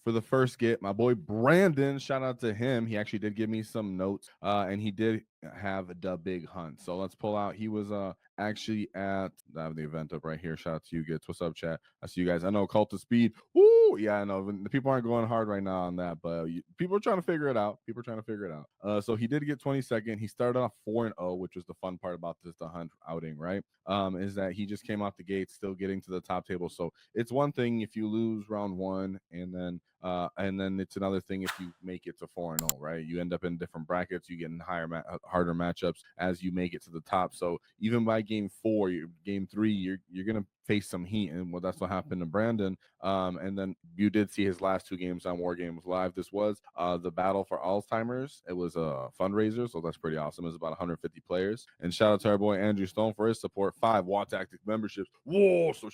for the first get. My boy Brandon, shout out to him. He actually did give me some notes, and he did have the big hunt. So let's pull out. He was actually at, I have the event up right here. Shout out to you, Gits. What's up, chat? I see you guys. I know Cult of Speed. Woo! Yeah, I know the people aren't going hard right now on that, but people are trying to figure it out. People are trying to figure it out. So he did get 22nd. He started off 4-0, which was the fun part about the hunt outing, right? Is that he just came out the gate still getting to the top table. So it's one thing if you lose round one, and then it's another thing if you make it to 4-0, right? You end up in different brackets. You get in harder matchups as you make it to the top. So even by game 4, game 3, you're gonna face some heat, and well, that's what happened to Brandon. And then you did see his last 2 games on War Games Live. This was the battle for Alzheimer's. It was a fundraiser, so that's pretty awesome. It was about 150 players. And shout out to our boy Andrew Stone for his support. 5 WAAAGH Tactic memberships. Whoa! So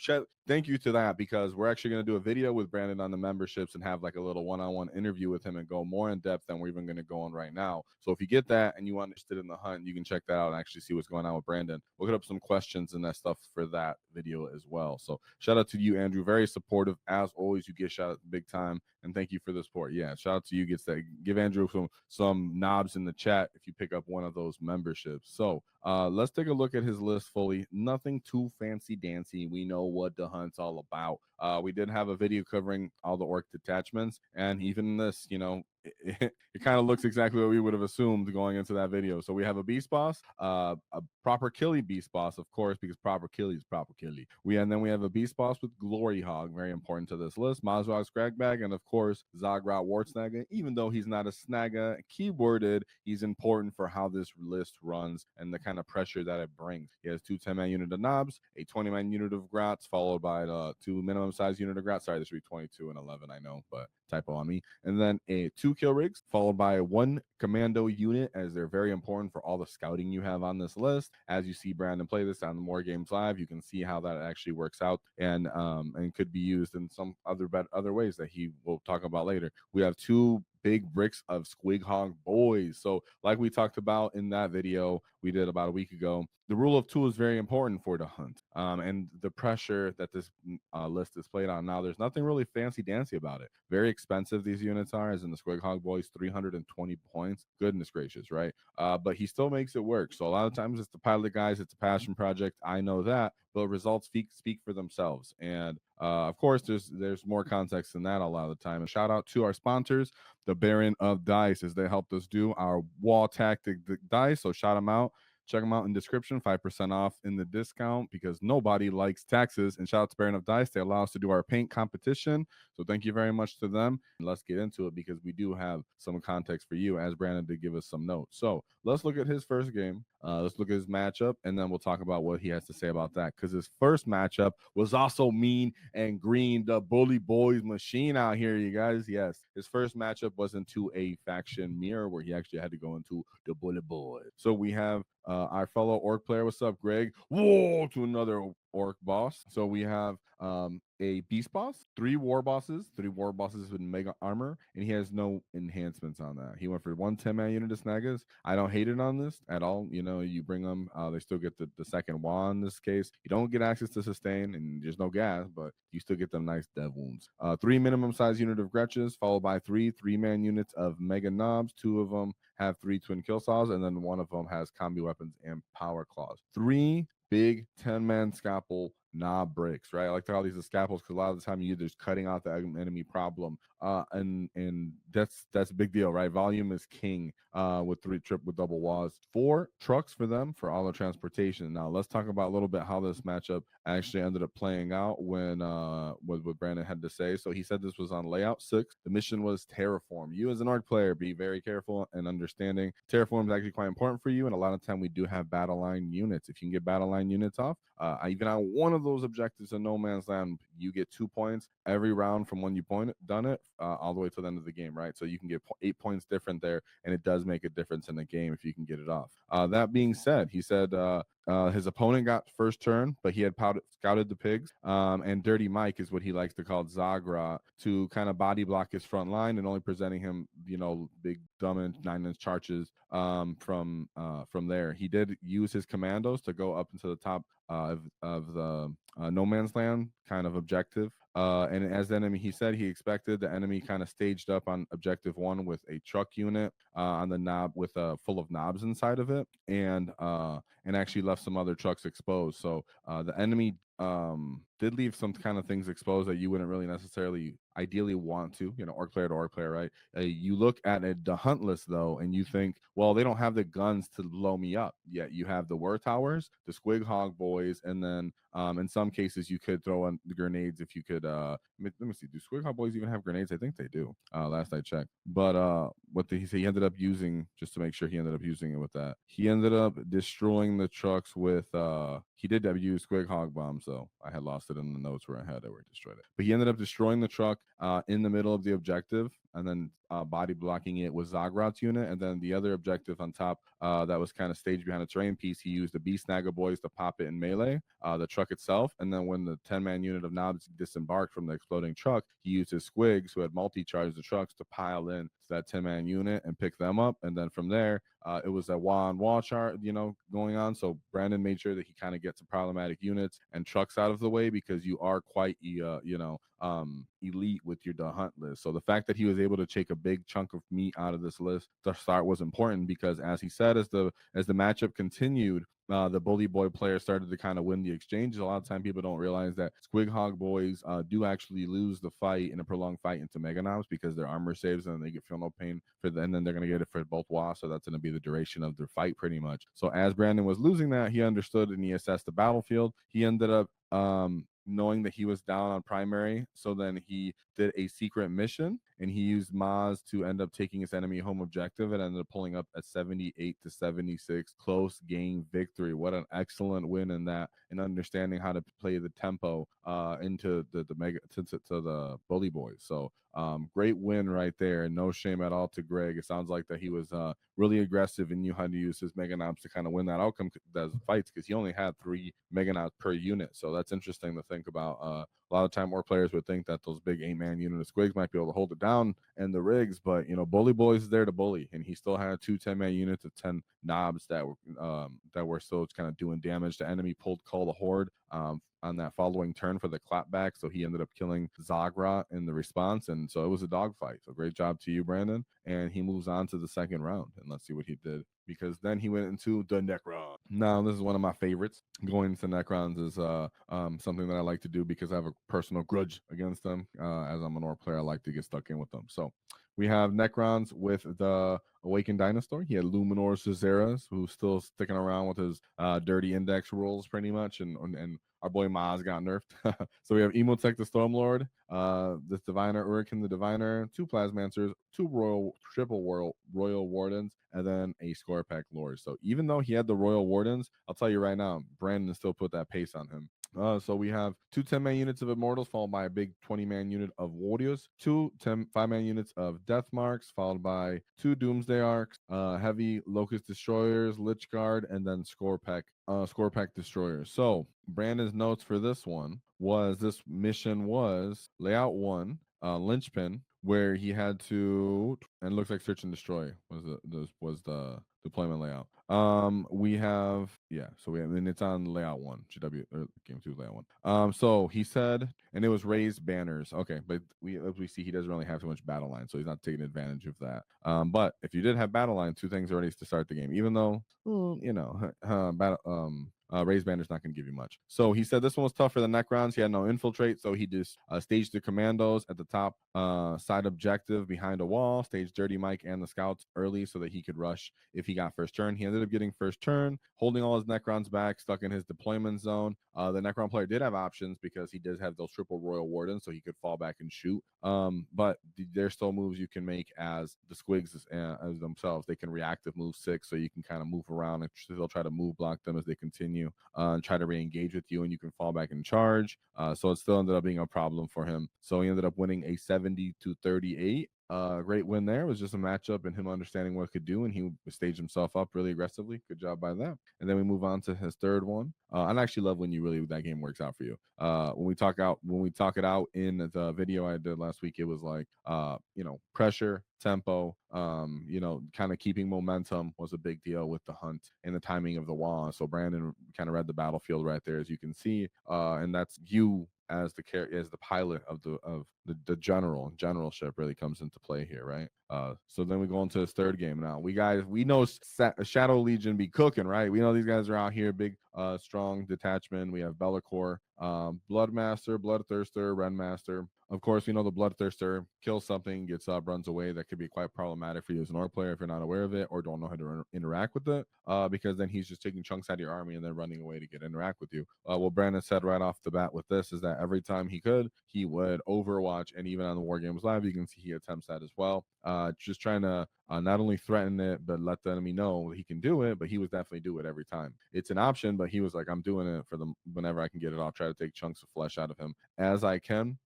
thank you to that, because we're actually going to do a video with Brandon on the memberships and have like a little one-on-one interview with him and go more in depth than we're even going to go on right now. So if you get that and you are interested in the hunt, you can check that out and actually see what's going on with Brandon. We'll get up some questions and that stuff for that video as well. So shout out to you, Andrew. Very supportive as always. You get shout out big time, and thank you for the support. Yeah, shout out to you. Gets that. Give Andrew some knobs in the chat if you pick up one of those memberships. So let's take a look at his list fully. Nothing too fancy dancy. We know what the hunt's all about. We did have a video covering all the orc detachments, and even this, it kind of looks exactly what we would have assumed going into that video. So we have a beast boss, a proper killy beast boss, of course, because proper killy is proper killy. And then we have a beast boss with glory hog, very important to this list. Mazrog Scragbag, and of course Zagrat Wartsnagga. Even though he's not a snagga keyworded, he's important for how this list runs and the kind of pressure that it brings. He has 2 10-man unit of knobs, a 20-man unit of grats, followed by 2 minimum size unit of grats. Sorry, this should be 22 and 11, I know, but typo on me. And then a 2 kill rigs, followed by 1 commando unit, as they're very important for all the scouting you have on this list. As you see Brandon play this on the More Games Live, you can see how that actually works out, and could be used in some other ways that he will talk about later. We have 2 big bricks of Squig Hog boys. So like we talked about in that video we did about a week ago, the rule of 2 is very important for the hunt, and the pressure that this list is played on. Now, there's nothing really fancy dancy about it. Very expensive these units are, as in the Squig Hog boys, 320 points. Goodness gracious, right? But he still makes it work. So a lot of times it's the pilot guys, it's a passion project. I know that, but results speak for themselves. And of course, there's more context than that a lot of the time. And shout out to our sponsors, the Baron of Dice, as they helped us do our wall tactic dice. So shout them out. Check them out in the description. 5% off in the discount, because nobody likes taxes. And shout out to Baron of Dice. They allow us to do our paint competition. So thank you very much to them. And let's get into it, because we do have some context for you, as Brandon did give us some notes. So let's look at his first game. Let's look at his matchup, and then we'll talk about what he has to say about that, because his first matchup was also mean and green, the bully boys machine out here, you guys. Yes, his first matchup was into a faction mirror where he actually had to go into the bully boys. So we have our fellow orc player. What's up, Greg? Whoa, to another orc boss. So we have a beast boss, 3 war bosses with mega armor, and he has no enhancements on that. He went for 1 10-man unit of snaggas. I don't hate it on this at all. You bring them, they still get the second wand in this case. You don't get access to sustain, and there's no gas, but you still get them nice dev wounds. 3 minimum size unit of Gretches, followed by 3 3-man units of mega knobs. 2 of them have 3 twin kill saws, and then 1 of them has combi weapons and power claws. 3 big 10-man scalpel knob breaks, right? I like to call these the scalpels, because a lot of the time you're just cutting out the enemy problem, and that's a big deal, right? Volume is king with 3 triple double WAAAGHs. 4 trucks for them for all the transportation. Now let's talk about a little bit how this matchup actually ended up playing out when what Brandon had to say. So he said this was on layout 6. The mission was terraform. You as an orc player, be very careful and understanding. Terraform is actually quite important for you, and a lot of time we do have battle line units. If you can get battle line units off, even on one of those objectives in No Man's Land, you get 2 points every round from when you done it all the way to the end of the game, right? So you can get 8 points different there, and it does make a difference in the game if you can get it off. That being said, he said his opponent got first turn, but he had scouted the pigs, and Dirty Mike is what he likes to call Zagra, to kind of body block his front line and only presenting him, big dumb 9-inch charges from there. He did use his commandos to go up into the top of the No Man's Land kind of objective, And as the enemy, he said he expected the enemy kind of staged up on objective one with a truck unit on the knob with full of knobs inside of it, and actually left some other trucks exposed. So the enemy did leave some kind of things exposed that you wouldn't really necessarily ideally want to, orc player to orc player, right? You look at the hunt list though, and you think, well, they don't have the guns to blow me up. Yet you have the war towers, the squig hog boys, and then in some cases you could throw on the grenades if you could. Let me see. Do squig hog boys even have grenades? I think they do. Last I checked. But what did he say? He ended up using, just to make sure he ended up using it with that. He ended up destroying the trucks with. He did use squig hog bombs though. I had lost it in the notes where I had it where he destroyed it. But he ended up destroying the truck in the middle of the objective, and then body blocking it with Zagrat's unit, and then the other objective on top that was kind of staged behind a terrain piece. He used the Beast Snagger boys to pop it in melee, the truck itself, and then when the 10-man unit of knobs disembarked from the exploding truck, he used his squigs, who had multi-charged the trucks, to pile in to that 10-man unit and pick them up, and then from there, it was a wall on wall chart, going on. So Brandon made sure that he kind of gets some problematic units and trucks out of the way because you are quite, elite with your hunt list. So the fact that he was able to take a big chunk of meat out of this list to start was important because, as he said, as the matchup continued, the bully boy players started to kind of win the exchanges. A lot of time people don't realize that squig hog boys do actually lose the fight in a prolonged fight into mega knobs because their armor saves and they feel no pain for them, and then they're going to get it for both WAAAGH, so that's going to be the duration of their fight pretty much. So as Brandon was losing that, he understood and he assessed the battlefield. He ended up knowing that he was down on primary. So then he did a secret mission and he used Maz to end up taking his enemy home objective and ended up pulling up a 78-76 close game victory. What an excellent win in that, and understanding how to play the tempo into the mega to the bully boys. So great win right there, and no shame at all to Greg. It sounds like that he was really aggressive and knew how to use his mega knobs to kind of win that outcome, those fights, because he only had 3 mega knobs per unit. So that's interesting to think about. A lot of time, more players would think that those big 8-man unit of squigs might be able to hold it down and the rigs, but Bully Boys is there to bully, and he still had 2 10-man units of 10 knobs that were still kind of doing damage. The enemy pulled Call the Horde on that following turn for the clapback, so he ended up killing Zagrat in the response, and so it was a dogfight. So great job to you, Brandon. And he moves on to the second round, and let's see what he did, because then he went into the Necron. Now, this is one of my favorites. Going into Necrons is something that I like to do because I have a personal grudge against them. As I'm an Orc player, I like to get stuck in with them. So we have Necrons with the Awakened Dinosaur. He had Luminor Cesares, who's still sticking around with his dirty index rules pretty much, and our boy Maz got nerfed. So we have Emotech the Stormlord, this Diviner, Uriken the Diviner, 2 Plasmancers, 2 triple Royal Wardens, and then a Scorepack Lord. So even though he had the Royal Wardens, I'll tell you right now, Brandon still put that pace on him. So we have 2 10-man units of Immortals, followed by a big 20-man unit of Warriors, 2 5-man units of Death Marks, followed by 2 Doomsday Arcs, heavy Locust Destroyers, Lich Guard, and then Scorepack Destroyers. So Brandon's notes for this one was this mission was layout 1, Linchpin, where he had to, and it looks like Search and Destroy was the deployment layout. We have, so and it's on layout 1, GW game 2 layout 1. So he said, and it was raised banners. Okay, but as we see, he doesn't really have too much battle line, so he's not taking advantage of that. But if you did have battle line, 2 things already to start the game, even though raised banner's not going to give you much. So he said this one was tough for the Necrons. He had no infiltrate, so he just staged the commandos at the top side objective behind a wall, staged Dirty Mike and the scouts early so that he could rush if he got first turn. He ended up getting first turn, holding all his Necrons back, stuck in his deployment zone. The Necron player did have options because he does have those triple Royal Wardens, so he could fall back and shoot. But there's still moves you can make as the squigs as themselves. They can reactive move 6, so you can kind of move around and still try to move block them as they continue and try to re-engage with you, and you can fall back and charge. So it still ended up being a problem for him. So he ended up winning a 70-38. Great win there. It was just a matchup and him understanding what it could do, and he staged himself up really aggressively. Good job by that. And then we move on to his third one. I actually love when that game works out for you. When we talk it out in the video I did last week, it was like pressure, tempo, kind of keeping momentum was a big deal with the hunt and the timing of the WAAAGH. So Brandon kind of read the battlefield right there, as you can see, and that's you as the pilot of the generalship really comes into play here, right? So then we go into his third game. Now we know Shadow Legion be cooking, right? We know these guys are out here, big, strong detachment. We have Bellacore, Bloodmaster, Bloodthirster, Renmaster. Of course, we know the Bloodthirster kills something, gets up, runs away. That could be quite problematic for you as an orc player if you're not aware of it or don't know how to interact with it, because then he's just taking chunks out of your army and then running away to get interact with you. What Brandon said right off the bat with this is that every time he could, he would Overwatch, and even on the War Games Live, you can see he attempts that as well. Just trying to not only threaten it, but let the enemy know he can do it, but he was definitely do it every time. It's an option, but he was like, I'm doing it for them whenever I can get it. I'll try to take chunks of flesh out of him as I can.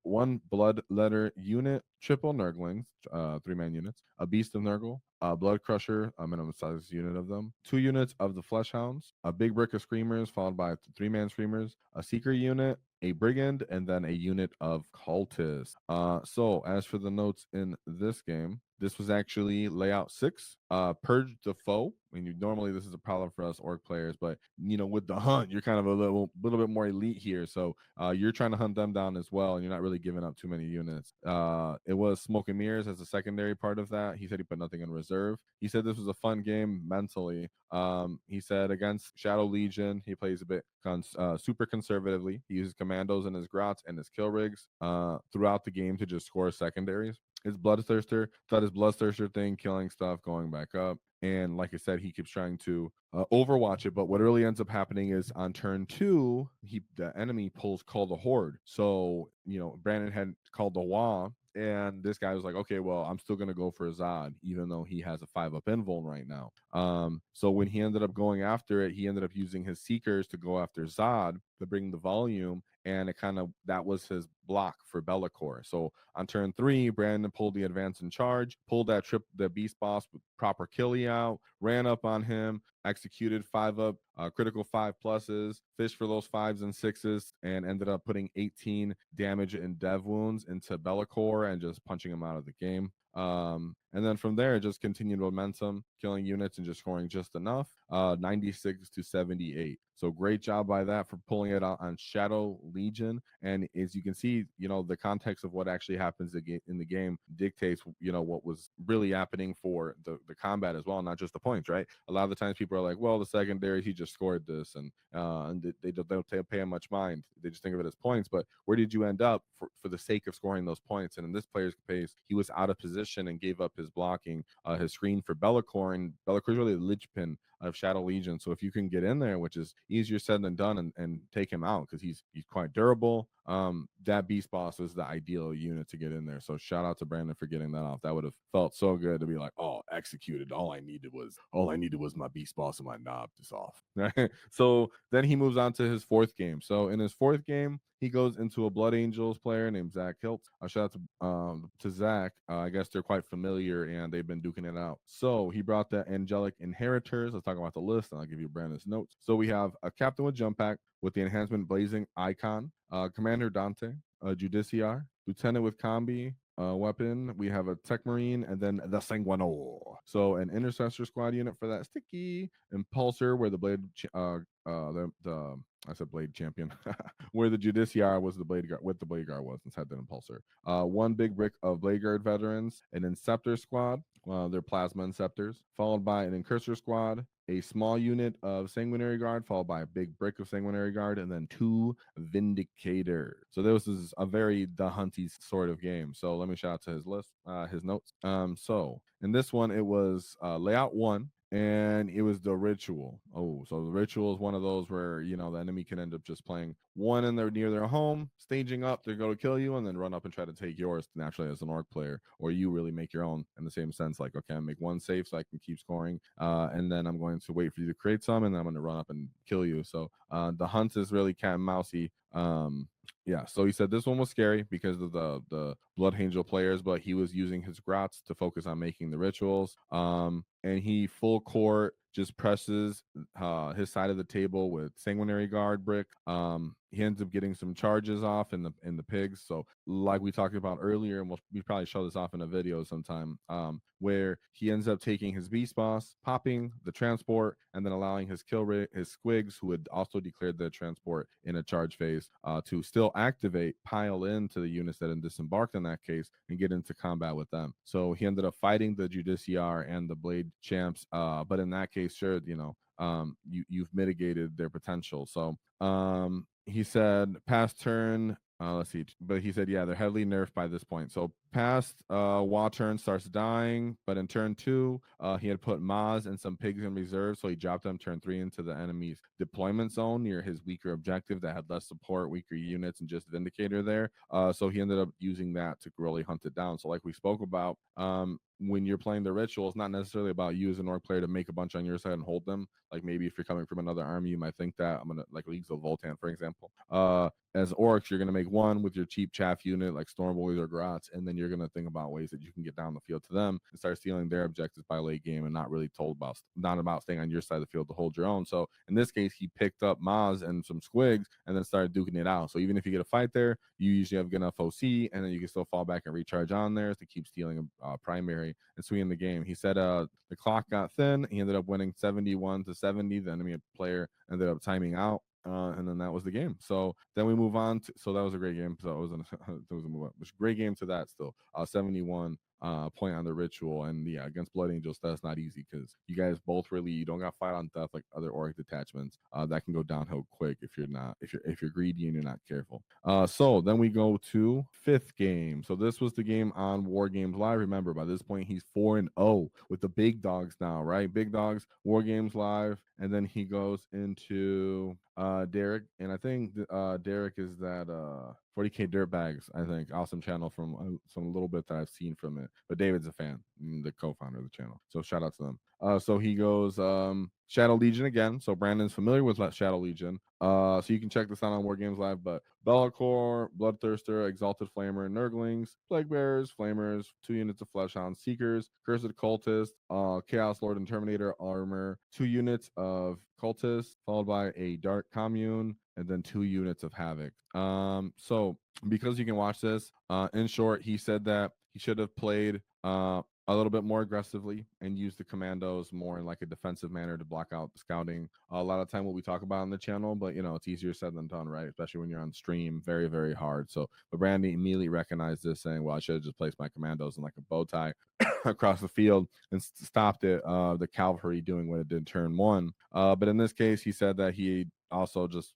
One blood letter unit, triple Nurglings, 3-man units, a beast of Nurgle, a blood crusher, a minimum size unit of them, 2 units of the flesh hounds, a big brick of screamers, followed by 3-man screamers, a seeker unit, a brigand, and then a unit of cultists. So as for the notes in this game, this was actually layout 6. Purge the foe. I mean, normally this is a problem for us orc players, but with the hunt, you're kind of a little bit more elite here. So you're trying to hunt them down as well, and you're not really giving up too many units. It was smoke and mirrors as a secondary part of that. He said he put nothing in reserve. He said this was a fun game mentally. He said against Shadow Legion, he plays a bit super conservatively. He uses commandos and his grots and his kill rigs throughout the game to just score secondaries. His Bloodthirster thought his Bloodthirster thing, killing stuff, going back up. And like I said, he keeps trying to overwatch it. But what really ends up happening is on turn 2, the enemy pulls Call the Horde. So, Brandon had called the WAAAGH, and this guy was like, okay, well, I'm still going to go for Zod, even though he has a 5-up invuln right now. So when he ended up going after it, he ended up using his Seekers to go after Zod to bring the volume, and that was his block for Bellacore. So on turn 3, Brandon pulled the advance and charge, pulled the beast boss with proper killie out, ran up on him, executed 5-up, critical 5+s, fished for those 5s and 6s, and ended up putting 18 damage and dev wounds into Bellacore and just punching him out of the game. And then from there, just continued momentum, killing units and just scoring just enough, 96 to 78. So great job by that for pulling it out on Shadow Legion. And as you can see, the context of what actually happens in the game dictates, what was really happening for the combat as well, not just the points, right? A lot of the times people are like, well, the secondaries, he just scored this, and they don't pay him much mind. They just think of it as points. But where did you end up for the sake of scoring those points? And in this player's case, he was out of position and gave up his blocking, his screen for Bellacore, and Bellacore is really the linchpin of Shadow Legion. So if you can get in there, which is easier said than done, and take him out because he's quite durable, that beast boss is the ideal unit to get in there. So shout out to Brandon for getting that off. That would have felt so good to be like, oh, executed. All I needed was my beast boss and my knob is off. So then he moves on to his 4th game. So in his 4th game, he goes into a Blood Angels player named Zach Hilt. Shout out to Zach. I guess they're quite familiar and they've been duking it out. So he brought the Angelic Inheritors. Let's talk about the list, and I'll give you Brandon's notes. So we have a Captain with Jump Pack with the enhancement Blazing Icon, Commander Dante, Judiciar, Lieutenant with Combi, weapon. We have a Tech Marine, and then the Sanguinor. So an Intercessor squad unit for that sticky Impulsor, where the Blade, I said Blade Champion, where the Judiciar was the Blade Guard, what the Blade Guard was inside the Impulsor. 1 big brick of Blade Guard veterans, an Inceptor squad, they're Plasma Inceptors, followed by an Incursor squad, a small unit of Sanguinary Guard, followed by a big brick of Sanguinary Guard, and then 2 Vindicators. So this is a very the Hunty sort of game. So let me shout out to his list, his notes. So in this one, it was layout 1. And it was the Ritual. Oh, so the Ritual is one of those where, the enemy can end up just playing one in near their home, staging up, they're going to kill you, and then run up and try to take yours naturally as an orc player. Or you really make your own in the same sense, like, okay, I make 1 save so I can keep scoring, and then I'm going to wait for you to create some, and then I'm going to run up and kill you. So the hunt is really cat and mousey. Yeah, so he said this one was scary because of the Blood Angel players, but he was using his grots to focus on making the rituals. And he full court just presses his side of the table with Sanguinary Guard brick, he ends up getting some charges off in the pigs. So like we talked about earlier, and we probably show this off in a video sometime, where he ends up taking his beast boss, popping the transport, and then allowing his his squigs, who had also declared the transport in a charge phase, to still activate, pile into the units that had disembarked in that case, and get into combat with them. So he ended up fighting the Judiciar and the Blade champs, but in that case, sure, you've mitigated their potential. So he said past turn. Let's see, but he said, yeah, they're heavily nerfed by this point. So past WAAAGH turn starts dying, but in turn 2, he had put Maz and some pigs in reserve, so he dropped them turn 3 into the enemy's deployment zone near his weaker objective that had less support, weaker units, and just Vindicator there. So he ended up using that to really hunt it down. So like we spoke about, when you're playing the ritual, it's not necessarily about you as an orc player to make a bunch on your side and hold them. Like maybe if you're coming from another army, you might think that I'm gonna, like Leagues of Voltan, for example. As orcs, you're gonna make one with your cheap chaff unit like Stormboys or Grots, and then you're gonna think about ways that you can get down the field to them and start stealing their objectives by late game, and not about staying on your side of the field to hold your own. So in this case, he picked up Maz and some squigs and then started duking it out. So even if you get a fight there, you usually have enough OC, and then you can still fall back and recharge on theirs to keep stealing a primary and swinging the game. He said the clock got thin. He ended up winning 71-70. The enemy player ended up timing out. And then that was the game. So then we move on to, so that was a great game. So it was a move on. It was a great game to that still. 71 point on the ritual, and yeah, against Blood Angels, that's not easy because you guys both really, you don't got fight on death like other Orc detachments. That can go downhill quick if you're greedy and you're not careful. So then we go to 5th game. So this was the game on War Games Live. Remember, by this point he's 4-0 with the big dogs now, right? Big dogs, War Games Live, and then he goes into Derek, and I think Derek is that 40K Dirtbags, I think. Awesome channel from some little bit that I've seen from it. But David's a fan, the co-founder of the channel. So shout out to them. So he goes Shadow Legion again. So Brandon's familiar with Shadow Legion. So you can check this out on War Games Live. But Bellacore, Bloodthirster, Exalted Flamer, Nurglings, Plague Bearers, Flamers, 2 units of Fleshhound Seekers, Cursed Cultist, Chaos Lord and Terminator Armor, 2 units of Cultists, followed by a Dark Commune, and then 2 units of Havoc. So because you can watch this, in short, he said that he should have played a little bit more aggressively and use the commandos more in like a defensive manner to block out the scouting. A lot of time what we talk about on the channel, but it's easier said than done, right? Especially when you're on stream, very, very hard. So but Brandy immediately recognized this, saying, well, I should have just placed my commandos in like a bow tie across the field and stopped it, the cavalry doing what it did turn 1. But in this case, he said that he also just,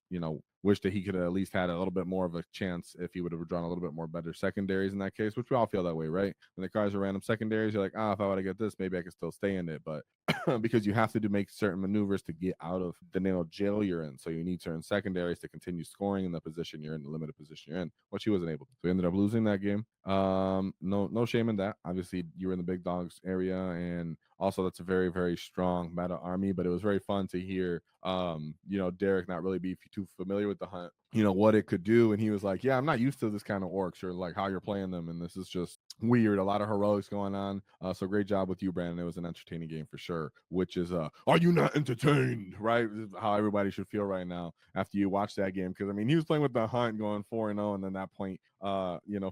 wish that he could have at least had a little bit more of a chance if he would have drawn a little bit more better secondaries in that case, which we all feel that way, right? When the cards are random secondaries, you're like, if I would have get this, maybe I could still stay in it. But because you have to make certain maneuvers to get out of the nail jail you're in. So you need certain secondaries to continue scoring in the position you're in, the limited position you're in, which he wasn't able to. So he ended up losing that game. No shame in that. Obviously, you were in the big dogs area, and also that's a very, very strong meta army, but it was very fun to hear Derek not really be too familiar with the hunt, what it could do. And he was like, yeah, I'm not used to this kind of orcs or like how you're playing them, and this is just weird. A lot of heroics going on. So great job with you, Brandon. It was an entertaining game for sure, which is are you not entertained, right? How everybody should feel right now after you watch that game, because I mean he was playing with the hunt going 4-0, and then that point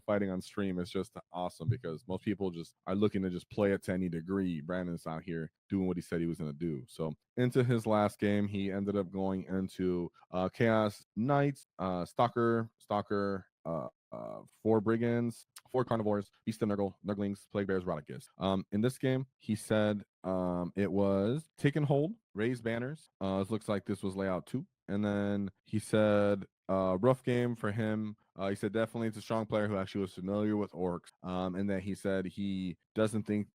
fighting on stream is just awesome because most people just are looking to just play it to any degree. Brandon's out here doing what he said he was going to do. So into his last game, he ended up going into Chaos Knights, Stalker, 4 Brigands, 4 Carnivores, Beast of Nurglings, Plague Bears, Rodakis. In this game, he said it was Take and Hold, Raise Banners. It looks like this was layout 2. And then he said rough game for him. He said definitely it's a strong player who actually was familiar with orcs, and that he said he doesn't think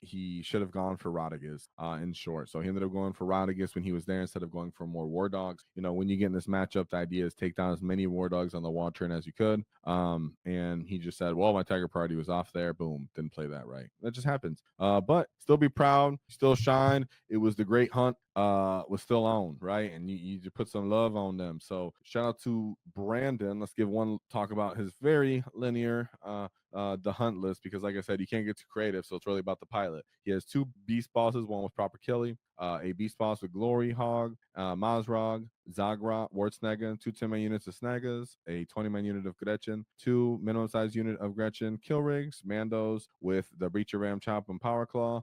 he should have gone for Rodriguez in short. So he ended up going for Rodriguez when he was there instead of going for more war dogs. When you get in this matchup, the idea is take down as many war dogs on the wall turn as you could. And he just said, well, my tiger party was off there. Boom, didn't play that right. That just happens. But still be proud, still shine. It was the great hunt. Was still on, right? And you put some love on them. So shout out to Brandon. Let's give one talk about his very linear the hunt list because, like I said, you can't get too creative. So it's really about the pilot. He has 2 beast bosses, one with proper killing, a beast boss with Glory Hog, Mazrog, Zagra, Wartsnaga, 2 10-man units of Snagas, a 20-man unit of Gretchen, 2 minimum size unit of Gretchen, kill rigs, Mandos with the Breacher Ram Chop and Power Claw,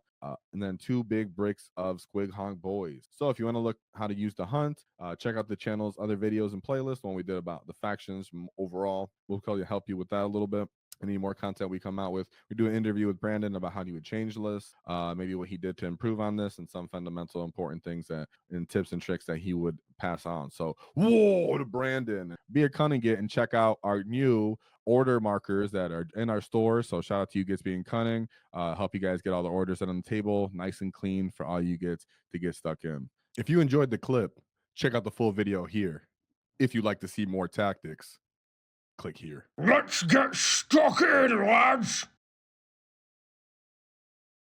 and then 2 big bricks of Squig Honk Boys. So if you want to look how to use the hunt, check out the channel's other videos and playlists. One we did about the factions overall. We'll help you with that a little bit. Any more content we come out with, we do an interview with Brandon about how he would change lists, maybe what he did to improve on this, and some fundamental important things that and tips and tricks that he would pass on. So whoa to Brandon, be a cunning git and check out our new order markers that are in our store. So shout out to you gits being cunning, help you guys get all the orders set on the table nice and clean for all you gits to get stuck in. If you enjoyed the clip, check out the full video here. If you'd like to see more tactics, click here. Let's get stuck in, lads!